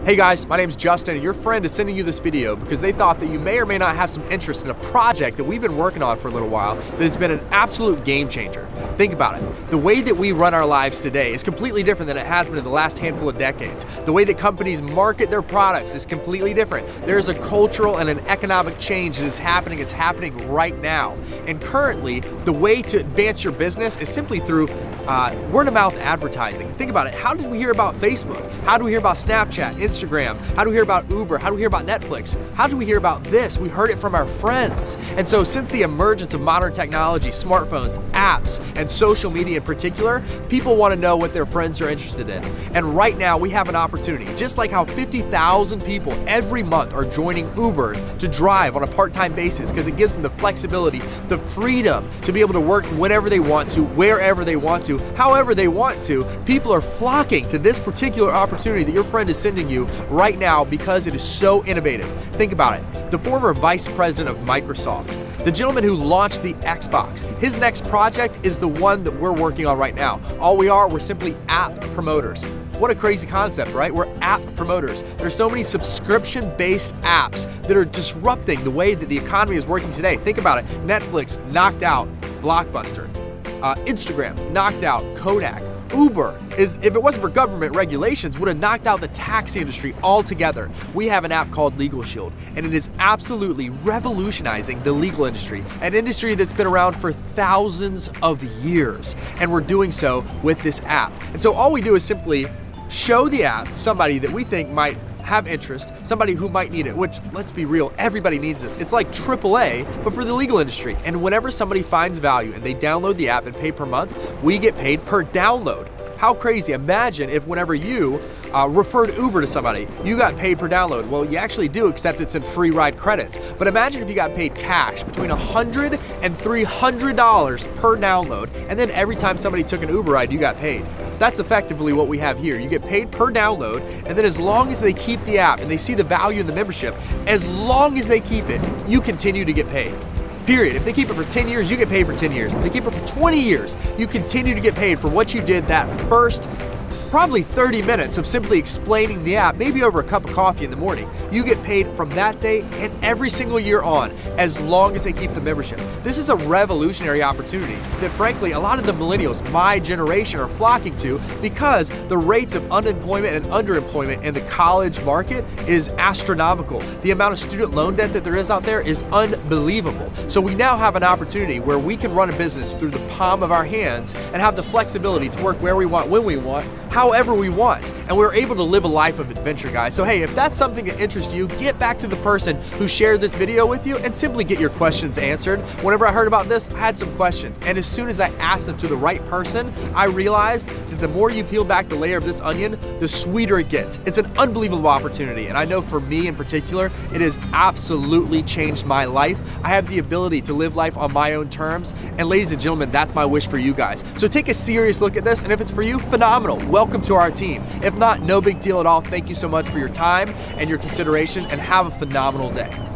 Hey guys, my name's Justin, and your friend is sending you this video because they thought that you may or may not have some interest in a project that we've been working on for a little while that has been an absolute game changer. Think about it. The way that we run our lives today is completely different than it has been in the last handful of decades. The way that companies market their products is completely different. There is a cultural and an economic change that is happening. It's happening right now. And currently, the way to advance your business is simply through word-of-mouth advertising. Think about it. How did we hear about Facebook? How do we hear about Snapchat, Instagram? How do we hear about Uber? How do we hear about Netflix? How do we hear about this? We heard it from our friends. And so since the emergence of modern technology, smartphones, apps, and social media in particular, people want to know what their friends are interested in. And right now we have an opportunity, just like how 50,000 people every month are joining Uber to drive on a part-time basis because it gives them the flexibility, the freedom to be able to work whenever they want to, wherever they want to, however they want to. People are flocking to this particular opportunity that your friend is sending you right now because it is so innovative. Think about it. The former vice president of Microsoft, the gentleman who launched the Xbox, his next project is the one that we're working on right now. All we're simply app promoters. What a crazy concept, right? We're app promoters. There's so many subscription-based apps that are disrupting the way that the economy is working today. Think about it. Netflix knocked out Blockbuster. Instagram knocked out Kodak. Uber if it wasn't for government regulations, would have knocked out the taxi industry altogether. We have an app called Legal Shield, and it is absolutely revolutionizing the legal industry, an industry that's been around for thousands of years, and we're doing so with this app. And so all we do is simply show the app to somebody that we think might have interest, somebody who might need it, which, let's be real, everybody needs this. It's like AAA, but for the legal industry. And whenever somebody finds value and they download the app and pay per month, we get paid per download. How crazy. Imagine if whenever you referred Uber to somebody, you got paid per download. Well, you actually do, except it's in free ride credits. But imagine if you got paid cash between $100 and $300 per download, and then every time somebody took an Uber ride, you got paid. That's effectively what we have here. You get paid per download, and then as long as they keep the app and they see the value in the membership, as long as they keep it, you continue to get paid. Period. If they keep it for 10 years, you get paid for 10 years. If they keep it for 20 years, you continue to get paid for what you did that first probably 30 minutes of simply explaining the app, maybe over a cup of coffee in the morning. You get paid from that day and every single year on, as long as they keep the membership. This is a revolutionary opportunity that frankly a lot of the millennials, my generation, are flocking to because the rates of unemployment and underemployment in the college market is astronomical. The amount of student loan debt that there is out there is unbelievable. So we now have an opportunity where we can run a business through the palm of our hands and have the flexibility to work where we want, when we want, however we want, and we're able to live a life of adventure, guys. So hey, if that's something that interests you, get back to the person who shared this video with you and simply get your questions answered. Whenever I heard about this, I had some questions, and as soon as I asked them to the right person, I realized that the more you peel back the layer of this onion, the sweeter it gets. It's an unbelievable opportunity, and I know for me in particular, it has absolutely changed my life. I have the ability to live life on my own terms, and ladies and gentlemen, that's my wish for you guys. So take a serious look at this, and if it's for you, phenomenal. Welcome to our team. If not, no big deal at all. Thank you so much for your time and your consideration, and have a phenomenal day.